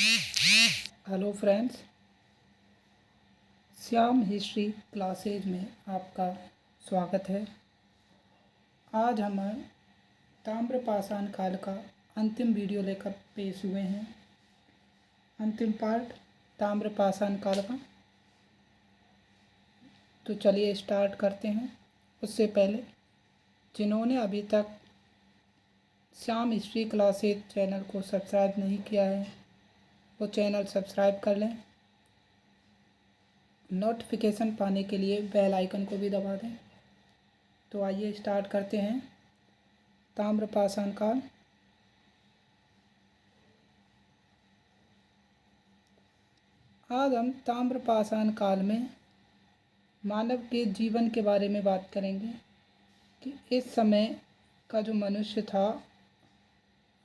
Hello friends, Shyam history classes में आपका स्वागत है। आज हम ताम्रपाषाण काल का अंतिम वीडियो लेकर पेश हुए हैं। अंतिम पार्ट ताम्रपाषाण काल का। तो चलिए स्टार्ट करते हैं। उससे पहले जिन्होंने अभी तक श्याम हिस्ट्री क्लासेज चैनल को सब्सक्राइब नहीं किया है वो चैनल सब्सक्राइब कर लें। नोटिफिकेशन पाने के लिए बेल आइकन को भी दबा दें। तो आइए स्टार्ट करते हैं। ताम्रपाषाण काल। आज हम ताम्रपाषाण काल में मानव के जीवन के बारे में बात करेंगे कि इस समय का जो मनुष्य था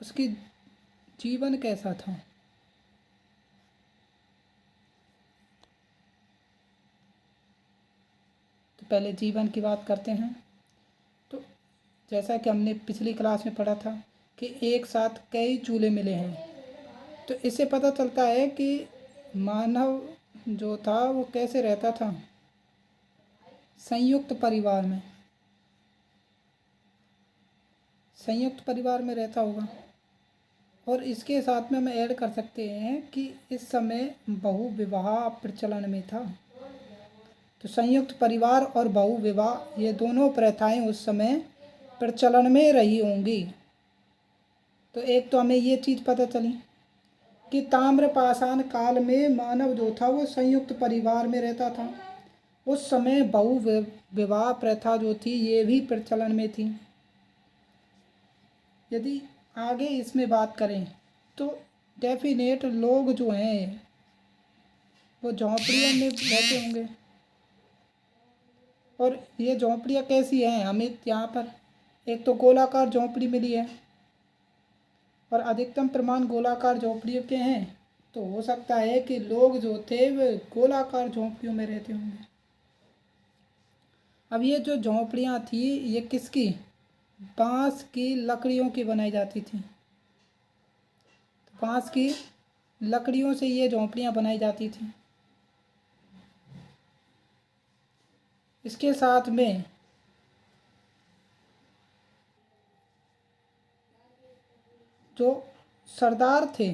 उसकी जीवन कैसा था। तो पहले जीवन की बात करते हैं। तो जैसा कि हमने पिछली क्लास में पढ़ा था कि एक साथ कई चूल्हे मिले हैं, तो इससे पता चलता है कि मानव जो था वो कैसे रहता था, संयुक्त परिवार में। संयुक्त परिवार में रहता होगा। और इसके साथ में हम ऐड कर सकते हैं कि इस समय बहु विवाह प्रचलन में था। तो संयुक्त परिवार और बहु विवाह ये दोनों प्रथाएं उस समय प्रचलन में रही होंगी। तो एक तो हमें ये चीज़ पता चली कि ताम्रपाषाण काल में मानव जो था वो संयुक्त परिवार में रहता था। उस समय बहु विवाह प्रथा जो थी ये भी प्रचलन में थी। यदि आगे इसमें बात करें तो डेफिनेट लोग जो हैं वो झोंपड़ियों में रहते होंगे। और ये झोंपड़ियाँ कैसी हैं, हमें यहाँ पर एक तो गोलाकार झोंपड़ी मिली है और अधिकतम प्रमाण गोलाकार झोंपड़ियों के हैं। तो हो सकता है कि लोग जो थे वे गोलाकार झोंपड़ियों में रहते होंगे। अब ये जो झोंपड़ियाँ थी ये किसकी, बांस की लकड़ियों की बनाई जाती थी। बांस की लकड़ियों से ये झोंपड़ियाँ बनाई जाती थी। इसके साथ में जो सरदार थे,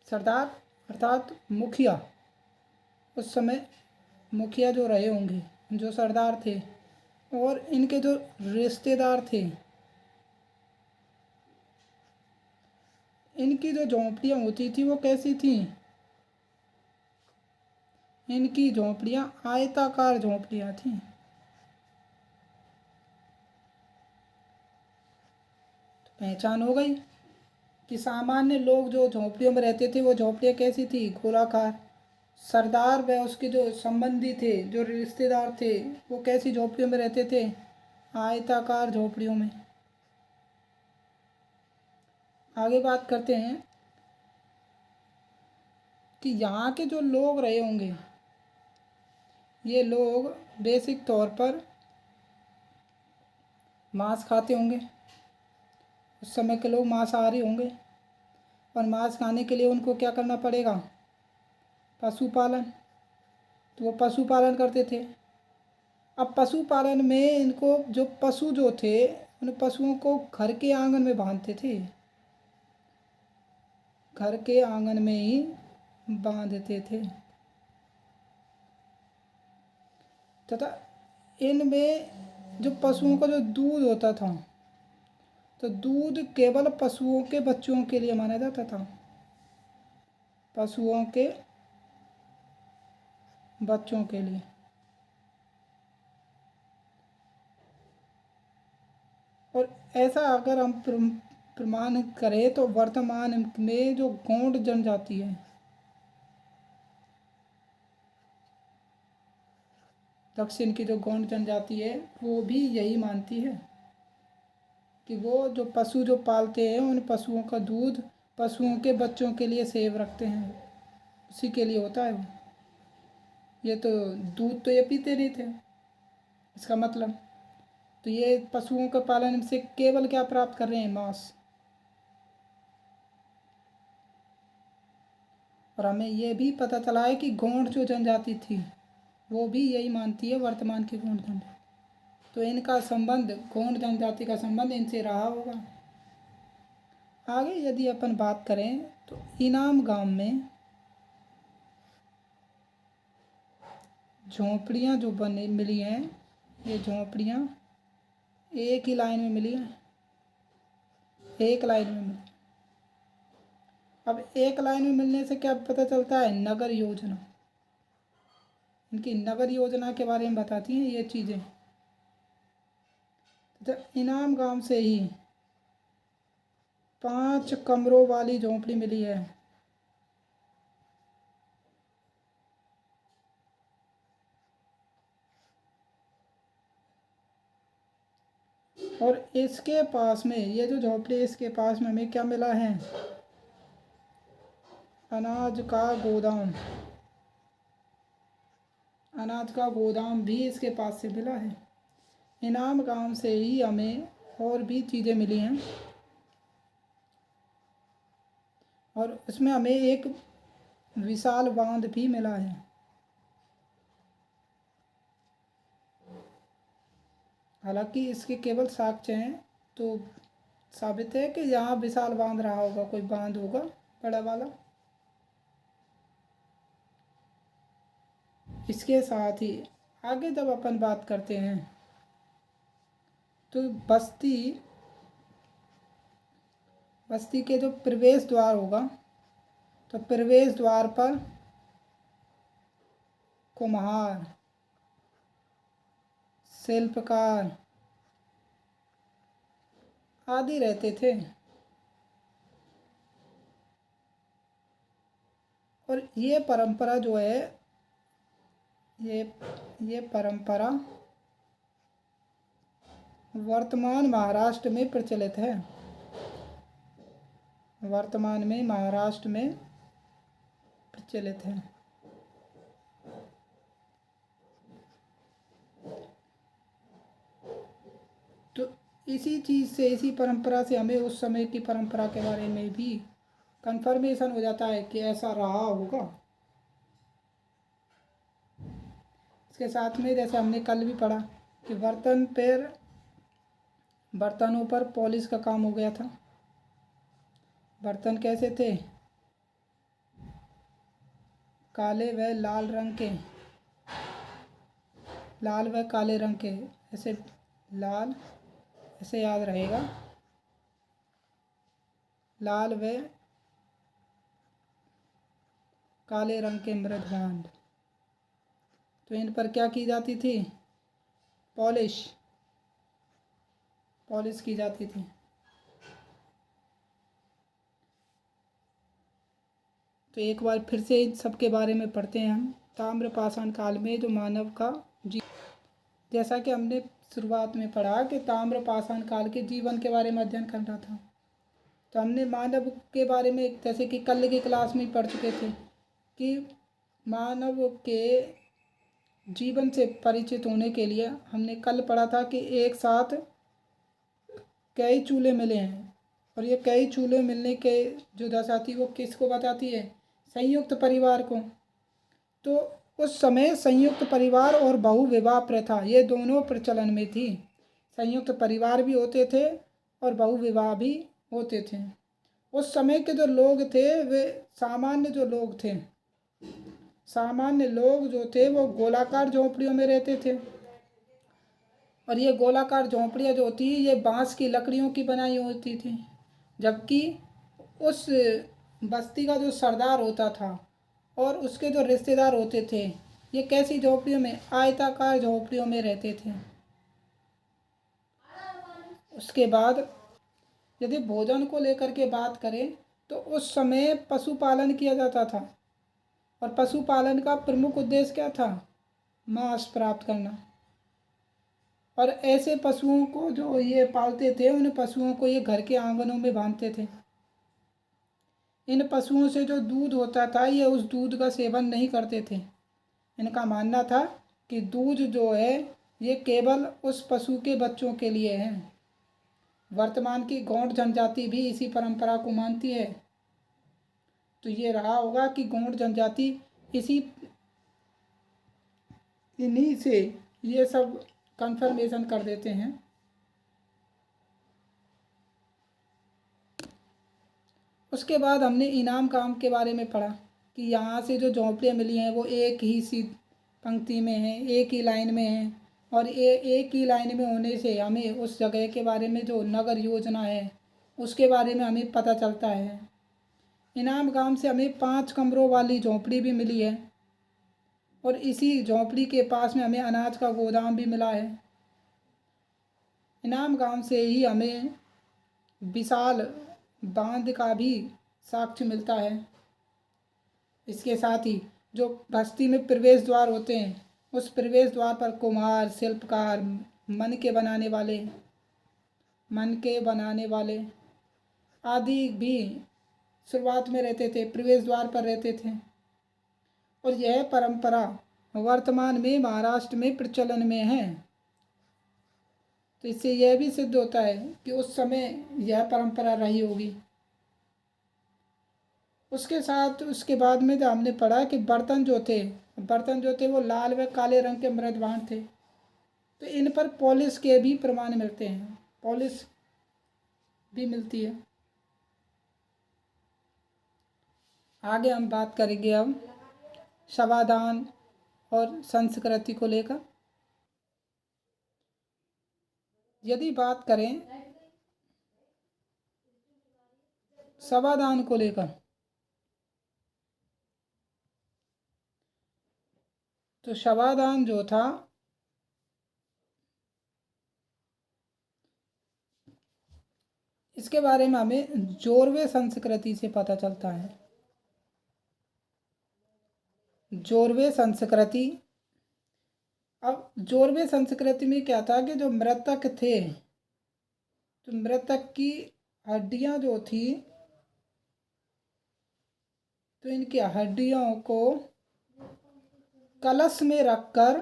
सरदार अर्थात मुखिया, उस समय मुखिया जो रहे होंगे, जो सरदार थे और इनके जो रिश्तेदार थे, इनकी जो झोंपड़ियाँ होती थी वो कैसी थी, इनकी झोंपड़ियाँ आयताकार झोंपड़ियाँ थीं। तो पहचान हो गई कि सामान्य लोग जो झोंपड़ियों में रहते थे वो झोंपड़ियाँ कैसी थी, गोलाकार। सरदार व उसके जो संबंधी थे, जो रिश्तेदार थे, वो कैसी झोंपड़ियों में रहते थे, आयताकार झोंपड़ियों में। आगे बात करते हैं कि यहाँ के जो लोग रहे होंगे ये लोग बेसिक तौर पर मांस खाते होंगे। उस समय के लोग मांसाहारी होंगे और मांस खाने के लिए उनको क्या करना पड़ेगा, पशुपालन। तो वो पशुपालन करते थे। अब पशुपालन में इनको जो पशु जो थे उन पशुओं को घर के आंगन में बांधते थे, घर के आंगन में ही बांधते थे। तथा इनमें जो पशुओं का जो दूध होता था तो दूध केवल पशुओं के बच्चों के लिए माना जाता था, पशुओं के बच्चों के लिए। और ऐसा अगर हम प्रमाण करें तो वर्तमान में जो गौंड जनजाति है, दक्षिण की जो गौंड जनजाति है वो भी यही मानती है कि वो जो पशु जो पालते हैं उन पशुओं का दूध पशुओं के बच्चों के लिए सेव रखते हैं, उसी के लिए होता है वो। ये तो दूध तो ये पीते नहीं थे, इसका मतलब तो ये पशुओं के पालन से केवल क्या प्राप्त कर रहे हैं? मांस। और हमें ये भी पता चला है कि गोंड जो जनजाति थी वो भी यही मानती है, वर्तमान की गोंड जनजाति। तो इनका संबंध, गोंड जनजाति का संबंध इनसे रहा होगा। आगे यदि अपन बात करें तो इनाम गांव में झोंपड़ियाँ जो बनी मिली हैं, ये झोंपड़ियाँ एक ही लाइन में मिली हैं, एक लाइन में मिली। अब एक लाइन में मिलने से क्या पता चलता है? नगर योजना, इनकी नगर योजना के बारे में बताती हैं ये चीज़ें। तो इनाम गांव से ही 5 कमरों वाली झोंपड़ी मिली है। और इसके पास में ये जो झोंपड़ी, इसके पास में हमें क्या मिला है? अनाज का गोदाम। अनाज का गोदाम भी इसके पास से मिला है। इनाम गांव से ही हमें और भी चीज़ें मिली हैं, और उसमें हमें एक विशाल बांध भी मिला है। हालांकि इसके केवल साक्ष्य हैं, तो साबित है कि यहाँ विशाल बांध रहा होगा, कोई बांध होगा बड़ा वाला। इसके साथ ही आगे जब अपन बात करते हैं तो बस्ती के जो प्रवेश द्वार होगा, तो प्रवेश द्वार पर कुम्हार, शिल्पकार आदि रहते थे। और ये परंपरा जो है, ये परंपरा वर्तमान महाराष्ट्र में प्रचलित है। वर्तमान में महाराष्ट्र में प्रचलित है। तो इसी चीज़ से, इसी परंपरा से हमें उस समय की परंपरा के बारे में भी कंफर्मेशन हो जाता है कि ऐसा रहा होगा। इसके साथ में जैसे हमने कल भी पढ़ा कि बर्तनों पर पॉलिश का काम हो गया था। बर्तन कैसे थे? काले व लाल रंग के, लाल व काले रंग के, ऐसे लाल, ऐसे याद रहेगा, लाल व काले रंग के मृदभांड। तो इन पर क्या की जाती थी? पॉलिश की जाती थी। तो एक बार फिर से इन सब के बारे में पढ़ते हैं हम। ताम्रपाषाण काल में जो मानव का जैसा कि हमने शुरुआत में पढ़ा कि ताम्रपाषाण काल के जीवन के बारे में अध्ययन करना था। तो हमने मानव के बारे में जैसे कि कल की क्लास में पढ़ चुके थे कि मानव के जीवन से परिचित होने के लिए हमने कल पढ़ा था कि एक साथ कई चूल्हे मिले हैं, और ये कई चूल्हे मिलने के जो दशा थी वो किसको बताती है? संयुक्त परिवार को। तो उस समय संयुक्त परिवार और बहुविवाह प्रथा ये दोनों प्रचलन में थी। संयुक्त परिवार भी होते थे और बहुविवाह भी होते थे। उस समय के जो लोग थे वे सामान्य जो लोग थे, सामान्य लोग जो थे वो गोलाकार झोंपड़ियों में रहते थे। और ये गोलाकार झोंपड़ियाँ जो होती ये बांस की लकड़ियों की बनाई होती थी। जबकि उस बस्ती का जो सरदार होता था और उसके जो रिश्तेदार होते थे ये कैसी झोंपड़ियों में? आयताकार झोंपड़ियों में रहते थे। उसके बाद यदि भोजन को लेकर के बात करें तो उस समय पशुपालन किया जाता था, और पशुपालन का प्रमुख उद्देश्य क्या था? मांस प्राप्त करना। और ऐसे पशुओं को जो ये पालते थे उन पशुओं को ये घर के आंगनों में बांधते थे। इन पशुओं से जो दूध होता था ये उस दूध का सेवन नहीं करते थे। इनका मानना था कि दूध जो है ये केवल उस पशु के बच्चों के लिए है। वर्तमान की गौंड जनजाति भी इसी परंपरा को मानती है। तो ये रहा होगा कि गौंड जनजाति इसी इन्हीं से ये सब कंफर्मेशन कर देते हैं। उसके बाद हमने इनाम काम के बारे में पढ़ा कि यहाँ से जो झोंपड़ियाँ मिली हैं वो एक ही सी पंक्ति में हैं, एक ही लाइन में हैं, और एक ही लाइन में होने से हमें उस जगह के बारे में जो नगर योजना है उसके बारे में हमें पता चलता है। इनाम गांव से हमें 5 कमरों वाली झोंपड़ी भी मिली है, और इसी झोंपड़ी के पास में हमें अनाज का गोदाम भी मिला है। इनाम गांव से ही हमें विशाल बांध का भी साक्ष्य मिलता है। इसके साथ ही जो बस्ती में प्रवेश द्वार होते हैं उस प्रवेश द्वार पर कुम्हार, शिल्पकार, मन के बनाने वाले आदि भी शुरुआत में रहते थे, प्रवेश द्वार पर रहते थे। और यह परंपरा वर्तमान में महाराष्ट्र में प्रचलन में है। तो इससे यह भी सिद्ध होता है कि उस समय यह परंपरा रही होगी। उसके साथ उसके बाद में जो हमने पढ़ा कि बर्तन जो थे वो लाल व काले रंग के मृदभांड थे। तो इन पर पॉलिश के भी प्रमाण मिलते हैं, पॉलिश भी मिलती है। आगे हम बात करेंगे अब समाधान और संस्कृति को लेकर। यदि बात करें समाधान को लेकर तो समाधान जो था इसके बारे में हमें जोरवे संस्कृति से पता चलता है। जोरवे संस्कृति, अब जोरवे संस्कृति में क्या था कि जो मृतक थे तो मृतक की हड्डियां जो थी तो इनकी हड्डियों को कलश में रखकर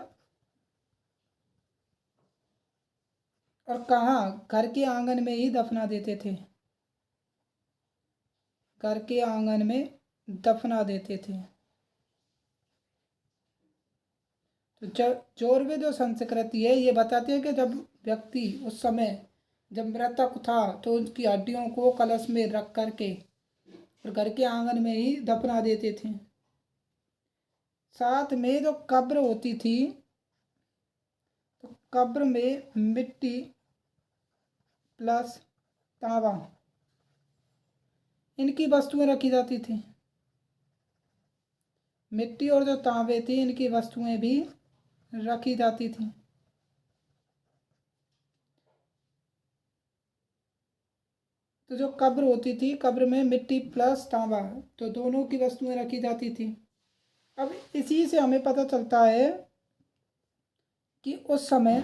और कहाँ घर के आंगन में ही दफना देते थे, घर के आंगन में दफना देते थे। तो जोरवे जो संस्कृति है ये बताती है कि जब व्यक्ति उस समय जब मृतक था तो उसकी हड्डियों को कलश में रख करके और घर के आंगन में ही दफना देते थे। साथ में जो कब्र होती थी तो कब्र में मिट्टी प्लस तांबा इनकी वस्तुएं रखी जाती थी। मिट्टी और जो तांबे थी इनकी वस्तुएं भी रखी जाती थी। तो जो कब्र होती थी, कब्र में मिट्टी प्लस तांबा तो दोनों की वस्तुएं रखी जाती थी। अब इसी से हमें पता चलता है कि उस समय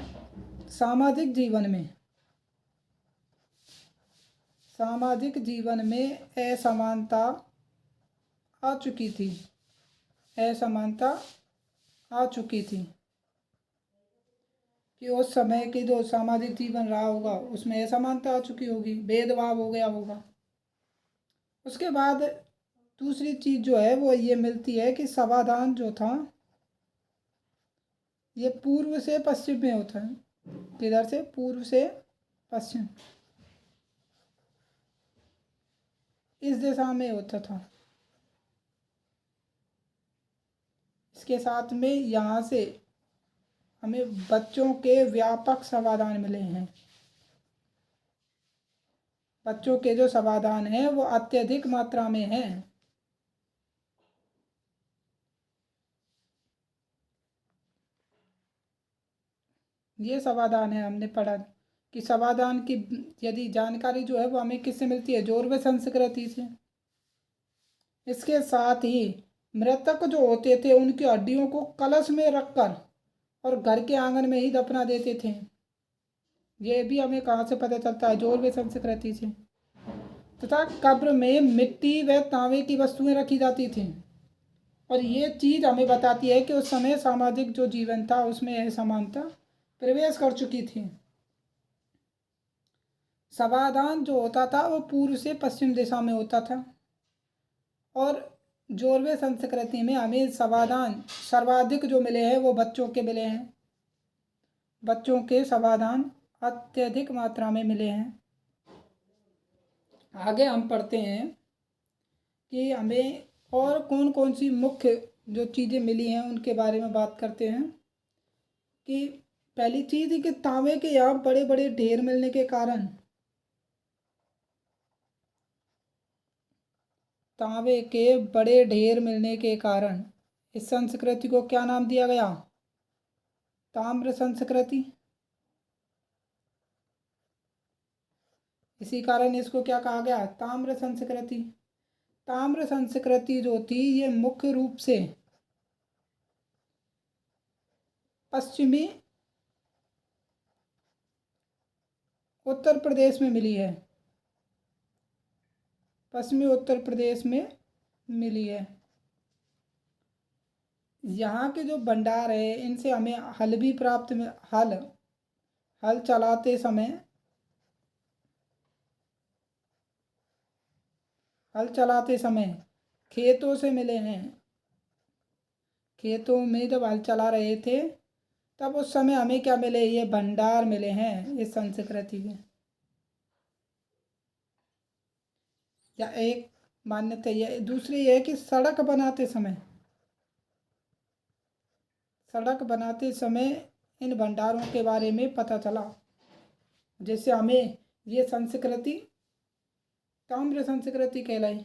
सामाजिक जीवन में असमानता आ चुकी थी, कि उस समय की जो सामाजिक जीवन रहा होगा उसमें असमानता आ चुकी होगी, भेदभाव हो गया होगा। उसके बाद दूसरी चीज़ जो है वो ये मिलती है कि समाधान जो था ये पूर्व से पश्चिम में होता है। किधर से? पूर्व से पश्चिम, इस दिशा में होता था। इसके साथ में यहाँ से हमें बच्चों के व्यापक समाधान मिले हैं। बच्चों के जो समाधान हैं वो अत्यधिक मात्रा में हैं। ये समाधान है, हमने पढ़ा कि समाधान की यदि जानकारी जो है वो हमें किससे मिलती है? जोरवे संस्कृति से। इसके साथ ही मृतक जो होते थे उनकी हड्डियों को कलश में रखकर और घर के आंगन में ही दफना देते थे। ये भी हमें कहाँ से पता चलता है? जोरवे संस्कृति से। तथा कब्र में मिट्टी व तांबे की वस्तुएं रखी जाती थीं, और ये चीज़ हमें बताती है कि उस समय सामाजिक जो जीवन था उसमें असमानता प्रवेश कर चुकी थी। समाधान जो होता था वो पूर्व से पश्चिम दिशा में होता था, और जोरवे संस्कृति में हमें समाधान सर्वाधिक जो मिले हैं वो बच्चों के मिले हैं। बच्चों के समाधान अत्यधिक मात्रा में मिले हैं। आगे हम पढ़ते हैं कि हमें और कौन कौन सी मुख्य जो चीज़ें मिली हैं उनके बारे में बात करते हैं। कि पहली चीज़ है कि तांबे के यहाँ बड़े बड़े ढेर मिलने के कारण, तांबे के बड़े ढेर मिलने के कारण इस संस्कृति को क्या नाम दिया गया? ताम्र संस्कृति। इसी कारण इसको क्या कहा गया? ताम्र संस्कृति। ताम्र संस्कृति जो थी ये मुख्य रूप से पश्चिमी उत्तर प्रदेश में मिली है। पश्चिमी उत्तर प्रदेश में मिली है। यहाँ के जो भंडार है इनसे हमें हल भी प्राप्त में हल चलाते समय, हल चलाते समय खेतों से मिले हैं। खेतों में जब हल चला रहे थे तब उस समय हमें क्या मिले? ये भंडार मिले हैं इस संस्कृति के। या एक मान्यता ये, दूसरी ये है कि सड़क बनाते समय इन भंडारों के बारे में पता चला, जिससे हमें ये संस्कृति ताम्र संस्कृति कहलाई।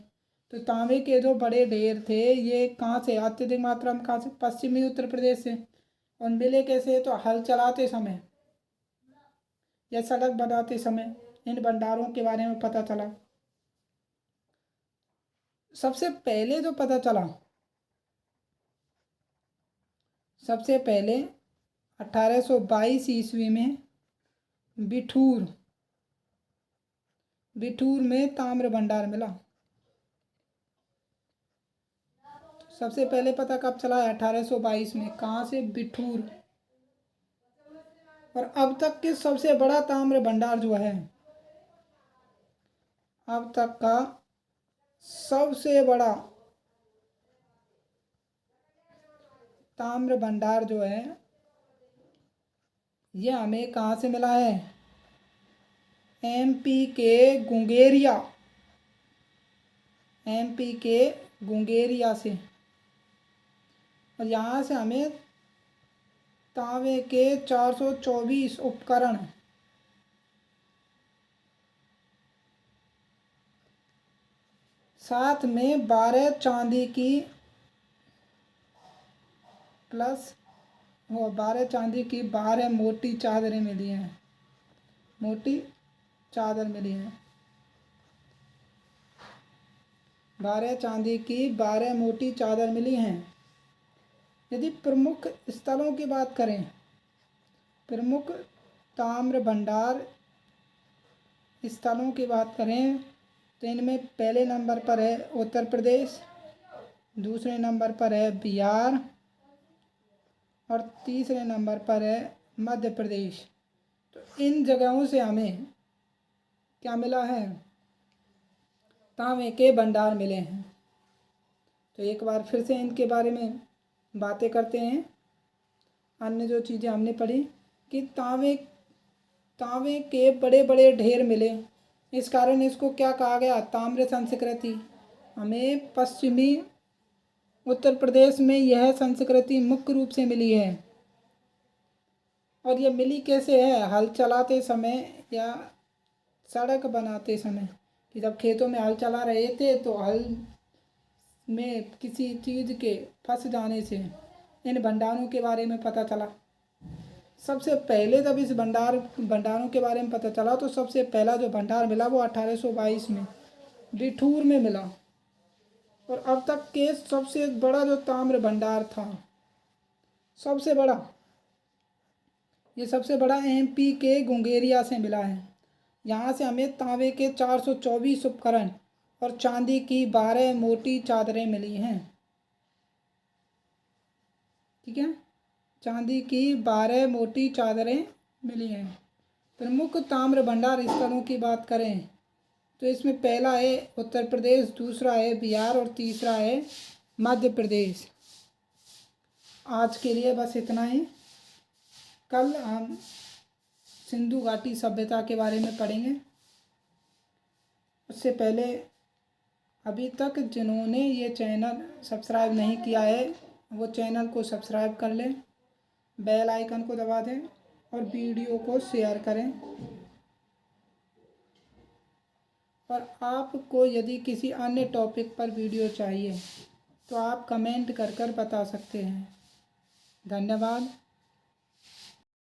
तो तांबे के जो बड़े ढेर थे ये कहाँ से? अत्यधिक मात्रा में कहाँ से? पश्चिमी उत्तर प्रदेश से। और मिले कैसे? तो हल चलाते समय या सड़क बनाते समय इन भंडारों के बारे में पता चला। सबसे पहले जो पता चला, सबसे पहले 1822 ईस्वी में बिठूर में ताम्र भंडार मिला। सबसे पहले पता कब चला है? 1822 में। कहाँ से? बिठूर। और अब तक के सबसे बड़ा ताम्र भंडार जो है, अब तक का सबसे बड़ा ताम्र भंडार जो है ये हमें कहाँ से मिला है? एमपी के गुंगेरिया से। और यहाँ से हमें तांबे के 424 उपकरण, साथ में 12 चांदी की प्लस वो 12 चांदी की 12 मोटी चादरें मिली हैं। मोटी चादर मिली हैं। 12 चांदी की 12 मोटी चादर मिली हैं। यदि प्रमुख स्थलों की बात करें, प्रमुख ताम्र भंडार स्थलों की बात करें तो इनमें पहले नंबर पर है उत्तर प्रदेश, दूसरे नंबर पर है बिहार और तीसरे नंबर पर है मध्य प्रदेश। तो इन जगहों से हमें क्या मिला है? तांबे के भंडार मिले हैं। तो एक बार फिर से इनके बारे में बातें करते हैं। अन्य जो चीज़ें हमने पढ़ी कि तांबे के बड़े बड़े ढेर मिले, इस कारण इसको क्या कहा गया? ताम्र संस्कृति। हमें पश्चिमी उत्तर प्रदेश में यह संस्कृति मुख्य रूप से मिली है। और यह मिली कैसे है? हल चलाते समय या सड़क बनाते समय। कि जब खेतों में हल चला रहे थे तो हल में किसी चीज़ के फंस जाने से इन भंडारों के बारे में पता चला। सबसे पहले जब इस भंडारों के बारे में पता चला तो सबसे पहला जो भंडार मिला वो 1822 में बिठूर में मिला। और अब तक के सबसे बड़ा जो ताम्र भंडार था, सबसे बड़ा, ये सबसे बड़ा एमपी के गुंगेरिया से मिला है। यहाँ से हमें तांबे के 424 उपकरण और चांदी की 12 मोटी चादरें मिली हैं। ठीक है, चांदी की 12 मोटी चादरें मिली हैं। प्रमुख ताम्र भंडार स्थलों की बात करें तो इसमें पहला है उत्तर प्रदेश, दूसरा है बिहार और तीसरा है मध्य प्रदेश। आज के लिए बस इतना ही। कल हम सिंधु घाटी सभ्यता के बारे में पढ़ेंगे। उससे पहले अभी तक जिन्होंने ये चैनल सब्सक्राइब नहीं किया है वो चैनल को सब्सक्राइब कर लें, बेल आइकन को दबा दें और वीडियो को शेयर करें। और आपको यदि किसी अन्य टॉपिक पर वीडियो चाहिए तो आप कमेंट कर बता सकते हैं। धन्यवाद।